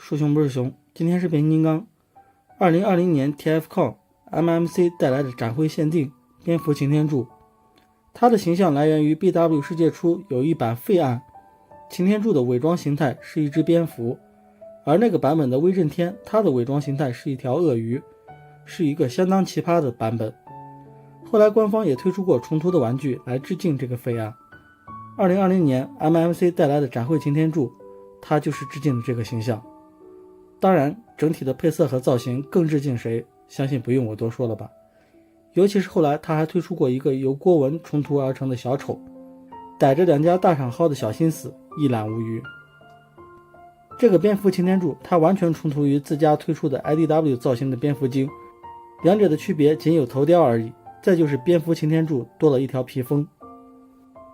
说熊不是熊，今天是变形金刚。2020年 TFCon MMC 带来的展会限定蝙蝠擎天柱，它的形象来源于 BW 世界初有一版废案，擎天柱的伪装形态是一只蝙蝠，而那个版本的威震天，它的伪装形态是一条鳄鱼，是一个相当奇葩的版本。后来官方也推出过重涂的玩具来致敬这个废案。2020年 MMC 带来的展会擎天柱，它就是致敬的这个形象。当然整体的配色和造型更致敬谁，相信不用我多说了吧。尤其是后来他还推出过一个由郭文重涂而成的小丑，逮着两家大厂薅的小心思，一览无余。这个蝙蝠擎天柱它完全重涂于自家推出的 IDW 造型的蝙蝠精，两者的区别仅有头雕而已，再就是蝙蝠擎天柱多了一条披风。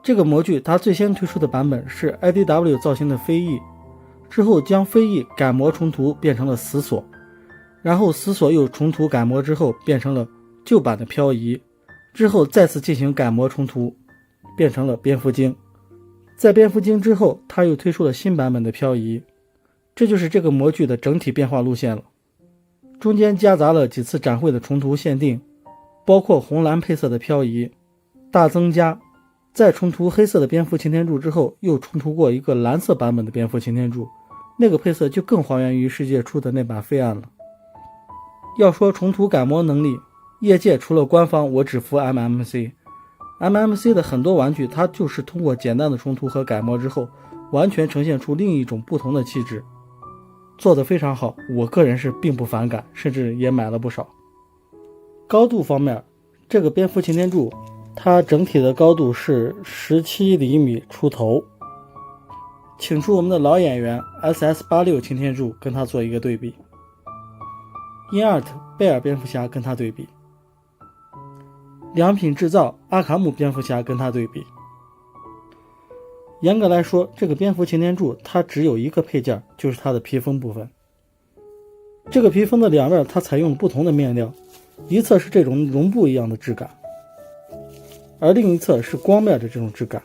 这个模具它最先推出的版本是 IDW 造型的飞翼，之后将飞翼改模重涂变成了死锁，然后死锁又重涂改模之后变成了旧版的漂移，之后再次进行改模重涂变成了蝙蝠精，在蝙蝠精之后他又推出了新版本的漂移。这就是这个模具的整体变化路线了，中间夹杂了几次展会的重涂限定，包括红蓝配色的漂移大增加，在重涂黑色的蝙蝠擎天柱之后又重涂过一个蓝色版本的蝙蝠擎天柱，那个配色就更还原于世界初的那版废案了。要说重涂改模能力，业界除了官方我只服 MMC 的很多玩具它就是通过简单的重涂和改模之后完全呈现出另一种不同的气质，做得非常好，我个人是并不反感，甚至也买了不少。高度方面，这个蝙蝠擎天柱它整体的高度是17厘米出头，请出我们的老演员 SS86 擎天柱跟它做一个对比，因尔特贝尔蝙蝠侠跟它对比，良品制造阿卡姆蝙蝠侠跟它对比。严格来说，这个蝙蝠擎天柱它只有一个配件，就是它的披风部分。这个披风的两面它采用了不同的面料，一侧是这种绒布一样的质感，而另一侧是光面的这种质感，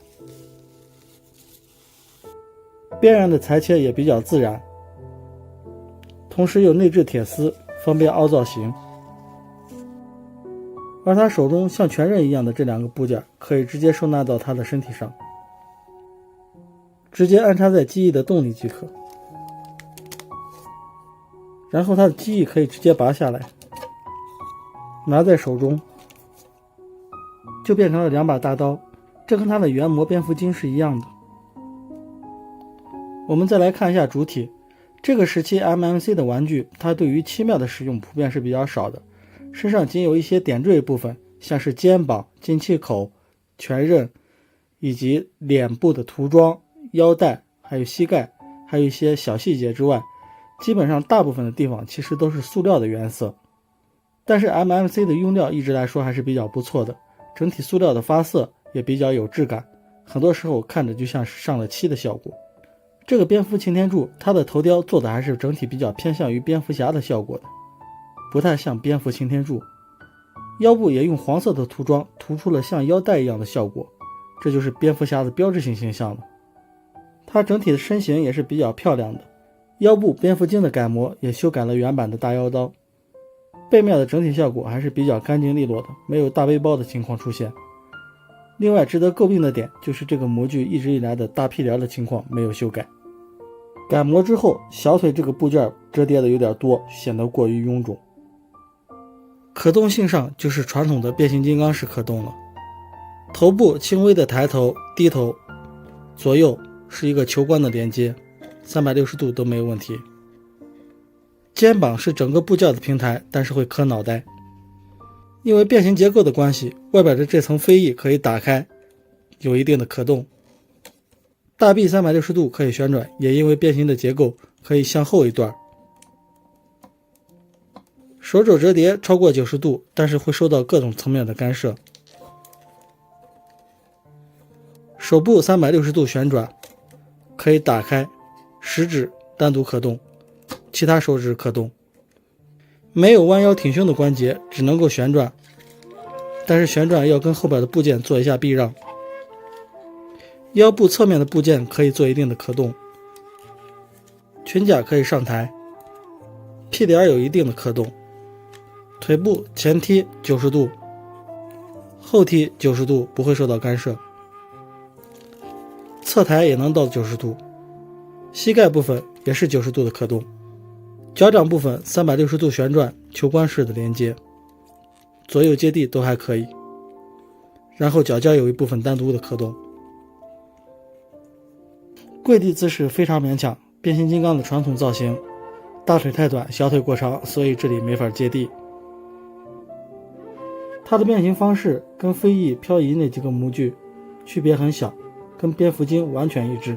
边缘的裁切也比较自然，同时有内置铁丝，方便凹造型。而他手中像拳刃一样的这两个部件可以直接收纳到他的身体上，直接安插在机翼的洞里即可，然后他的机翼可以直接拔下来，拿在手中就变成了两把大刀，这跟他的原模蝙蝠精是一样的。我们再来看一下主体，这个时期 MMC 的玩具它对于漆面的使用普遍是比较少的，身上仅有一些点缀部分，像是肩膀、进气口、拳刃以及脸部的涂装、腰带还有膝盖，还有一些小细节之外，基本上大部分的地方其实都是塑料的原色。但是 MMC 的用料一直来说还是比较不错的，整体塑料的发色也比较有质感，很多时候看着就像是上了漆的效果。这个蝙蝠擎天柱它的头雕做的还是整体比较偏向于蝙蝠侠的效果的，不太像蝙蝠擎天柱。腰部也用黄色的涂装涂出了像腰带一样的效果，这就是蝙蝠侠的标志性形象了。它整体的身形也是比较漂亮的，腰部蝙蝠精的改模也修改了原版的大腰刀，背面的整体效果还是比较干净利落的，没有大背包的情况出现。另外值得诟病的点就是这个模具一直以来的大屁帘的情况没有修改，改模之后小腿这个部件折叠的有点多，显得过于臃肿。可动性上就是传统的变形金刚式可动了，头部轻微的抬头低头，左右是一个球冠的连接，360度都没有问题。肩膀是整个部件的平台，但是会磕脑袋，因为变形结构的关系，外边的这层飞翼可以打开，有一定的可动。大臂360度可以旋转，也因为变形的结构可以向后一段。手肘折叠超过90度，但是会受到各种层面的干涉。手部360度旋转，可以打开，食指单独可动，其他手指可动。没有弯腰挺胸的关节，只能够旋转，但是旋转要跟后边的部件做一下避让。腰部侧面的部件可以做一定的可动，裙甲可以上抬，屁点有一定的可动，腿部前踢90度，后踢90度不会受到干涉，侧抬也能到90度，膝盖部分也是90度的可动，脚掌部分360度旋转球关式的连接，左右接地都还可以，然后脚尖有一部分单独的可动。跪地姿势非常勉强，变形金刚的传统造型，大腿太短，小腿过长，所以这里没法接地。它的变形方式跟飞翼、漂移那几个模具区别很小，跟蝙蝠精完全一致。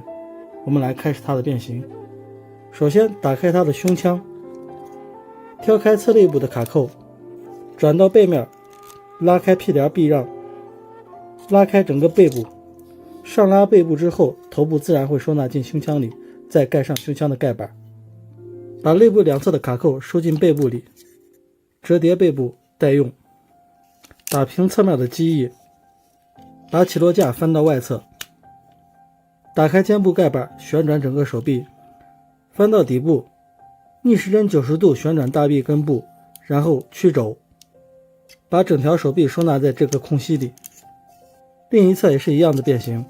我们来开始它的变形。首先打开它的胸腔，挑开侧肋部的卡扣，转到背面，拉开屁帘避让，拉开整个背部，上拉背部之后，头部自然会收纳进胸腔里，再盖上胸腔的盖板，把肋部两侧的卡扣收进背部里，折叠背部待用，打平侧面的机翼，把起落架翻到外侧，打开肩部盖板，旋转整个手臂，翻到底部，逆时针90度旋转大臂根部，然后曲肘，把整条手臂收纳在这个空隙里。另一侧也是一样的变形，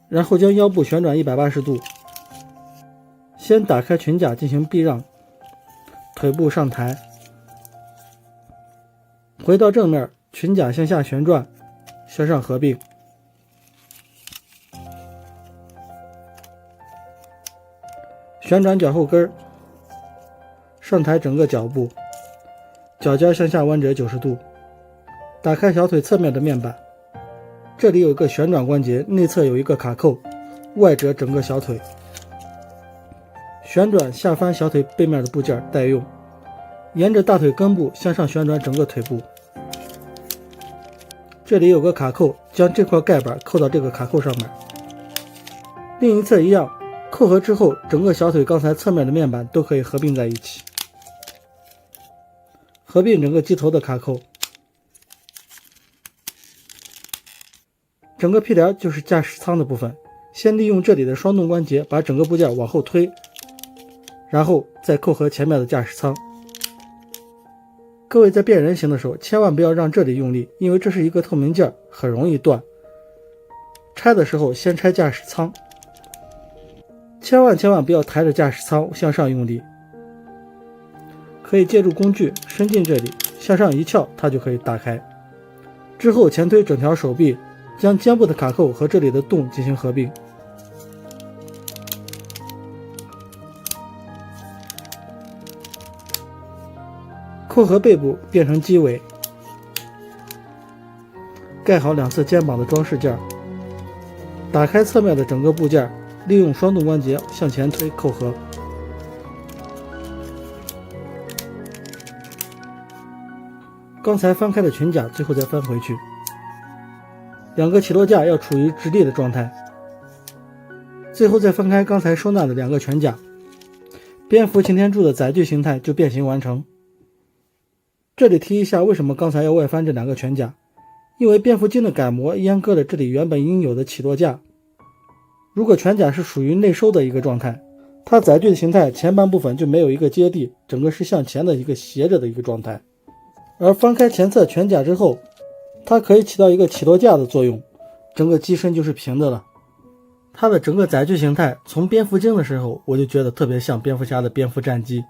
然后将腰部旋转180度，先打开裙甲进行避让，腿部上抬，回到正面，裙甲向下旋转，向上合并，旋转脚后跟，上抬整个脚部，脚尖向下弯折90度，打开小腿侧面的面板，这里有一个旋转关节，内侧有一个卡扣，外折整个小腿，旋转下翻小腿背面的部件待用，沿着大腿根部向上旋转整个腿部，这里有个卡扣，将这块盖板扣到这个卡扣上面，另一侧一样，扣合之后整个小腿刚才侧面的面板都可以合并在一起，合并整个机头的卡扣，整个屁帘就是驾驶舱的部分，先利用这里的双动关节把整个部件往后推，然后再扣合前面的驾驶舱。各位在变人形的时候千万不要让这里用力，因为这是一个透明件，很容易断。拆的时候先拆驾驶舱，千万不要抬着驾驶舱向上用力，可以借助工具伸进这里，向上一翘它就可以打开。之后前推整条手臂，将肩部的卡扣和这里的洞进行合并，扣合背部变成机尾，盖好两侧肩膀的装饰件，打开侧面的整个部件，利用双动关节向前推扣合，刚才翻开的裙甲最后再翻回去，两个起落架要处于直立的状态，最后再翻开刚才收纳的两个拳甲，蝙蝠擎天柱的载具形态就变形完成。这里提一下为什么刚才要外翻这两个拳甲，因为蝙蝠精的改模阉割了这里原本应有的起落架，如果拳甲是属于内收的一个状态，它载具的形态前半部分就没有一个接地，整个是向前的一个斜着的一个状态，而翻开前侧拳甲之后，它可以起到一个起落架的作用，整个机身就是平的了。它的整个载具形态从蝙蝠精的时候我就觉得特别像蝙蝠侠的蝙蝠战机，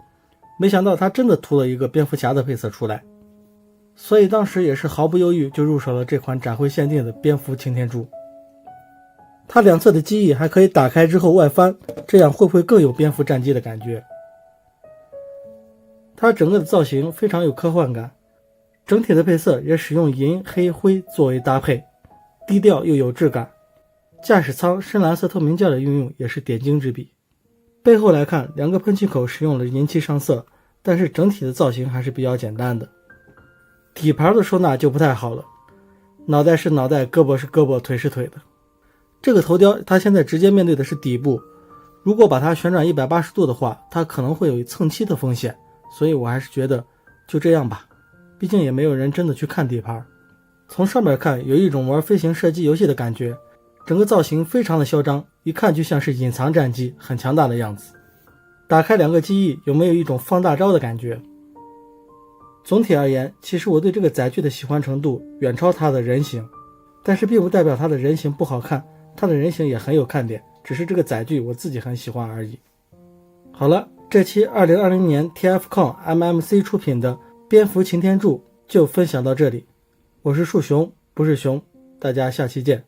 没想到它真的涂了一个蝙蝠侠的配色出来，所以当时也是毫不犹豫就入手了这款展会限定的蝙蝠擎天柱。它两侧的机翼还可以打开之后外翻，这样会不会更有蝙蝠战机的感觉？它整个的造型非常有科幻感，整体的配色也使用银、黑、灰作为搭配，低调又有质感。驾驶舱深蓝色透明件的运用也是点睛之笔。背后来看，两个喷气口使用了银漆上色，但是整体的造型还是比较简单的。底盘的收纳就不太好了，脑袋是脑袋，胳膊是胳膊，腿是腿的。这个头雕它现在直接面对的是底部，如果把它旋转180度的话，它可能会有蹭漆的风险，所以我还是觉得就这样吧，毕竟也没有人真的去看底盘。从上面看有一种玩飞行射击游戏的感觉，整个造型非常的嚣张，一看就像是隐藏战机，很强大的样子。打开2个机翼，有没有一种放大招的感觉？总体而言，其实我对这个载具的喜欢程度远超它的人形，但是并不代表它的人形不好看，它的人形也很有看点，只是这个载具我自己很喜欢而已。好了，这期2020年 TFCon MMC 出品的蝙蝠擎天柱就分享到这里，我是树熊，不是熊，大家下期见。